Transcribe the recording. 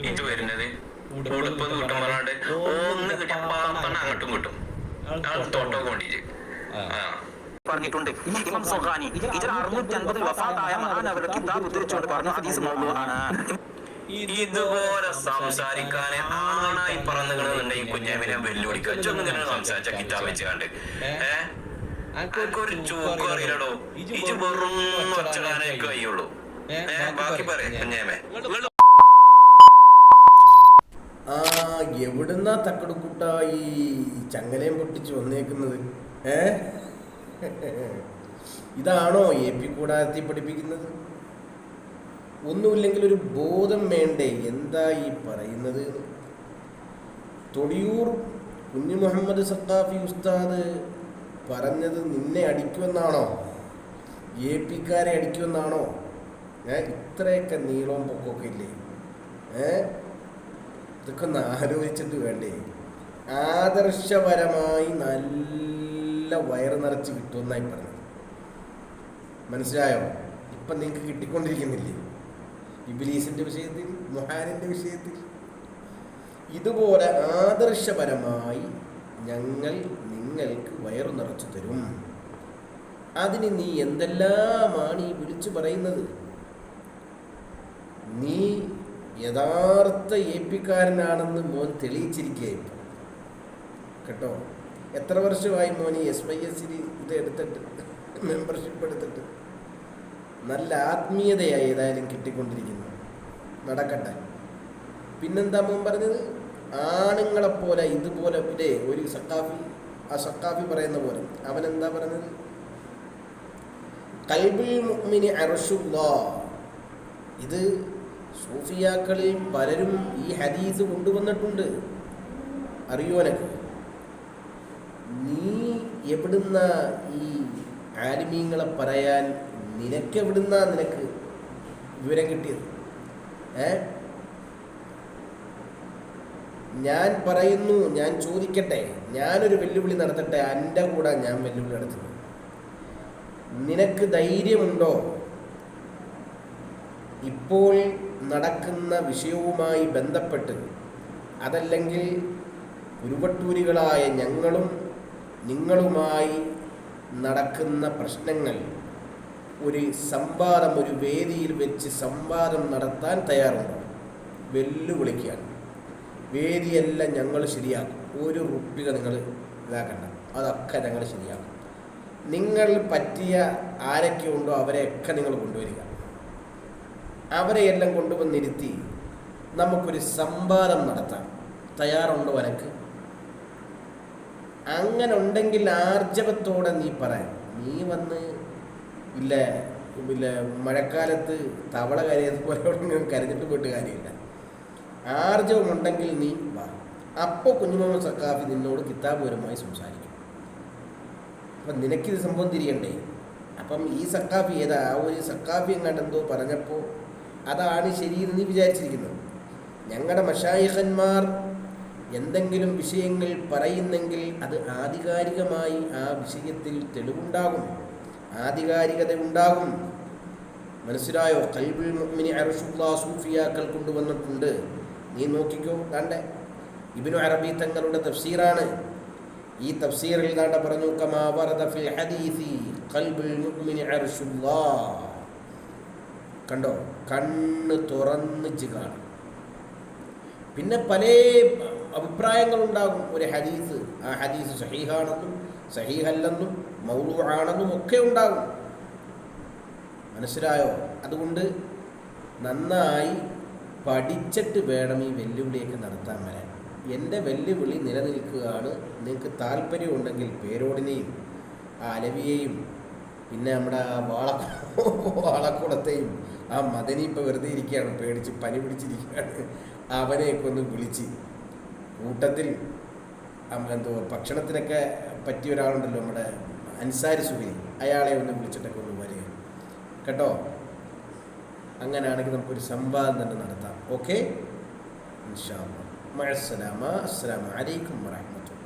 ഇത് വരുന്നത് ഉടുപ്പ് കിട്ടും പറഞ്ഞാണ്ട് ഒന്ന് കിട്ടിയ അങ്ങോട്ടും കിട്ടും തോട്ടം കൊണ്ടിട്ട് പറഞ്ഞിട്ടുണ്ട്. ഇമാം സുഹാനി ഹിജ്റ 650 വഫാത്തായ മഹാനവർ കിതാബ് ഉദ്ധരിച്ചുകൊണ്ട് പറഞ്ഞ ഹദീസ് മൗലൂആണ്. ഇതുപോലെ സംസാരിക്കാൻ ആണായി പറഞ്ഞിട്ടുണ്ടെങ്കിൽ കുഞ്ഞാമിനെ വെല്ലുവിളിക്കുക. ഇങ്ങനെ സംസാരിച്ച കിതാബ് വെച്ചുകൊണ്ട് ഒരു ചൂക്കും അറിയില്ലടോ. ഇത് വെറും ഒച്ചടാനേ കഴിയുള്ളൂ. ബാക്കി പറയാം കുഞ്ഞാമേ. എവിടുന്നാ തക്കടുക്കുട്ട ഈ ചങ്ങലയും പൊട്ടിച്ച് വന്നേക്കുന്നത്? ഇതാണോ AP കൂടാരത്തിൽ പഠിപ്പിക്കുന്നത്? ഒന്നുമില്ലെങ്കിൽ ഒരു ബോധം വേണ്ടേ എന്താ ഈ പറയുന്നത്? തൊടിയൂർ കുഞ്ഞു മുഹമ്മദ് സഖാഫി ഉസ്താദ് പറഞ്ഞത് നിന്നെ അടിക്കുമെന്നാണോ? AP-ക്കാരെ അടിക്കുമെന്നാണോ? ഇത്രയൊക്കെ നീളവും പൊക്കമൊക്കെ ഇല്ലേ? ഇതൊക്കെ ഒന്ന് ആലോചിച്ചിട്ട് വേണ്ടേ? ആദർശപരമായി നല്ല വയറ് നിറച്ച് കിട്ടുമെന്നായി പറഞ്ഞത് മനസ്സിലായോ? ഇപ്പം നിങ്ങൾക്ക് കിട്ടിക്കൊണ്ടിരിക്കുന്നില്ലേ? ഇബ്ലീസിൻ്റെ വിഷയത്തിൽ, മുഹാനിൻ്റെ വിഷയത്തിൽ ഇതുപോലെ ആദർശപരമായി ഞങ്ങൾ നിങ്ങൾക്ക് വയറു നിറച്ചു തരും. അതിന് നീ എന്തെല്ലാമാണ് ഈ വിളിച്ചു പറയുന്നത്? നീ യഥാർത്ഥ AP-ക്കാരനാണെന്ന് മോൻ തെളിയിച്ചിരിക്കുകയായി കേട്ടോ. എത്ര വർഷമായി മോന് SYS-ൽ ഇത് എടുത്തിട്ട്, മെമ്പർഷിപ്പ് എടുത്തിട്ട്? നല്ല ആത്മീയതയായി ഏതായാലും കിട്ടിക്കൊണ്ടിരിക്കുന്നു. നടക്കട്ടെ. പിന്നെന്താ മോൻ പറഞ്ഞത്? ആണുങ്ങളെപ്പോലെ ഇതുപോലെ ഇല്ലേ ഒരു സഖാഫി, ആ സഖാഫി പറയുന്ന പോലെ അവനെന്താ പറഞ്ഞത്? ഖൽബുൽ മുഅ്മിനി അർശുല്ലാഹ്. ഇത് സൂഫിയാക്കളിൽ പലരും ഈ ഹദീസ് കൊണ്ടുവന്നിട്ടുണ്ട്. അറിയോനക്ക് നീ എവിടുന്ന ഈ ആലിമീങ്ങളെ പറയാൻ? നിനക്കെവിടുന്ന നിനക്ക് വിവരം കിട്ടിയത്? ഞാൻ പറയുന്നു, ഞാൻ ചോദിക്കട്ടെ, ഞാനൊരു വെല്ലുവിളി നടത്തട്ടെ. എൻ്റെ കൂടെ ഞാൻ വെല്ലുവിളി നടത്തുന്നു. നിനക്ക് ധൈര്യമുണ്ടോ ഇപ്പോൾ നടക്കുന്ന വിഷയവുമായി ബന്ധപ്പെട്ട്, അതല്ലെങ്കിൽ ഉരുവട്ടൂരികളായ ഞങ്ങളും നിങ്ങളുമായി നടക്കുന്ന പ്രശ്നങ്ങൾ ഒരു സംവാദം, ഒരു വേദിയിൽ വെച്ച് സംവാദം നടത്താൻ തയ്യാറുണ്ടോ? വെല്ലുവിളിക്കുകയാണ്. വേദിയെല്ലാം ഞങ്ങൾ ശരിയാക്കും. ഒരു റുപ്പിക നിങ്ങൾ ഇതാക്കണ്ട, അതൊക്കെ ഞങ്ങൾ ശരിയാക്കും. നിങ്ങൾ പറ്റിയ ആരൊക്കെ ഉണ്ടോ അവരെയൊക്കെ നിങ്ങൾ കൊണ്ടുവരിക. അവരെയെല്ലാം കൊണ്ടുവന്നിരുത്തി നമുക്കൊരു സംവാദം നടത്താം. തയ്യാറുണ്ടോ എനിക്ക്? അങ്ങനെ ഉണ്ടെങ്കിൽ ആർജവത്തോടെ നീ പറയാം. നീ വന്ന് ഇല്ല ഇല്ല മഴക്കാലത്ത് തവള കരയതുപോലെ കരഞ്ഞിട്ട് പോയിട്ട് കാര്യമില്ല. ആർജവമുണ്ടെങ്കിൽ നീ വാ. അപ്പോൾ കുഞ്ഞുമുഹമ്മദ് സഖാഫി നിന്നോട് കിതാബുപരമായി സംസാരിക്കും. അപ്പം നിനക്കിത് സംഭവം തിരിയണ്ടേ? അപ്പം ഈ സഖാഫി ഏതാ? ആ ഒരു സഖാഫി എങ്ങാണ്ടെന്തോ പറഞ്ഞപ്പോൾ അതാണ് ശരിയെന്ന് നീ വിചാരിച്ചിരിക്കുന്നത്. ഞങ്ങളുടെ മശായിഖന്മാർ എന്തെങ്കിലും വിഷയങ്ങൾ പറയുന്നെങ്കിൽ അത് ആധികാരികമായി ആ വിഷയത്തിൽ തെളിവുണ്ടാകും, ആധികാരികത ഉണ്ടാകും. മനസ്സിലായോ? ഖൽബുൽ മുഅ്മിനി അർശുല്ലാഹ് സൂഫിയാക്കൾ കൊണ്ടുവന്നിട്ടുണ്ട്. നീ നോക്കിക്കോ. ദാണ്ടെ ഇബ്നു അറബി തങ്ങളുടെ തഫ്സീറാണ്. ഈ തഫ്സീറിൽ ദാണ്ട പറഞ്ഞു, കമാ വറദ ഫിൽ ഹദീസി ഖൽബുൽ മുഅ്മിനി അർശുല്ലാഹ്. കണ്ടോ? കണ്ണ് തുറന്നിച്ച് കാണും. പിന്നെ പല അഭിപ്രായങ്ങളുണ്ടാകും. ഒരു ഹദീസ്, ആ ഹദീസ് സഹീഹാണെന്നും സഹീഹല്ലെന്നും മൗളൂആണെന്നും ഒക്കെ ഉണ്ടാകും. മനസ്സിലായോ? അതുകൊണ്ട് നന്നായി പഠിച്ചിട്ട് വേണം ഈ വെല്ലുവിളിയൊക്കെ നടത്താൻ വരാൻ. എൻ്റെ വെല്ലുവിളി നിലനിൽക്കുകയാണ്. നിങ്ങൾക്ക് താല്പര്യമുണ്ടെങ്കിൽ പേരോടിനെയും ആ അലവിയെയും പിന്നെ നമ്മുടെ ആ വാളക്കുളത്തെയും ആ മദനി ഇപ്പോൾ വെറുതെ ഇരിക്കുകയാണ്, പേടിച്ച് പനി പിടിച്ചിരിക്കുകയാണ്. അവനെയൊക്കെ ഒന്ന് വിളിച്ച് കൂട്ടത്തിൽ എന്തോ ഭക്ഷണത്തിനൊക്കെ പറ്റിയ ഒരാളുണ്ടല്ലോ, നമ്മുടെ അൻസാരി സുഹൈൽ, അയാളെ ഒന്ന് വിളിച്ചിട്ടൊക്കെ ഒന്ന് വരിക കേട്ടോ. അങ്ങനെയാണെങ്കിൽ നമുക്കൊരു സംവാദം തന്നെ നടത്താം. ഓക്കെ, ഇൻഷാ അല്ലാഹ്. മഅസ്സലാമ. അസ്സലാമു അലൈക്കും വറഹ്മത്തുള്ളാഹി.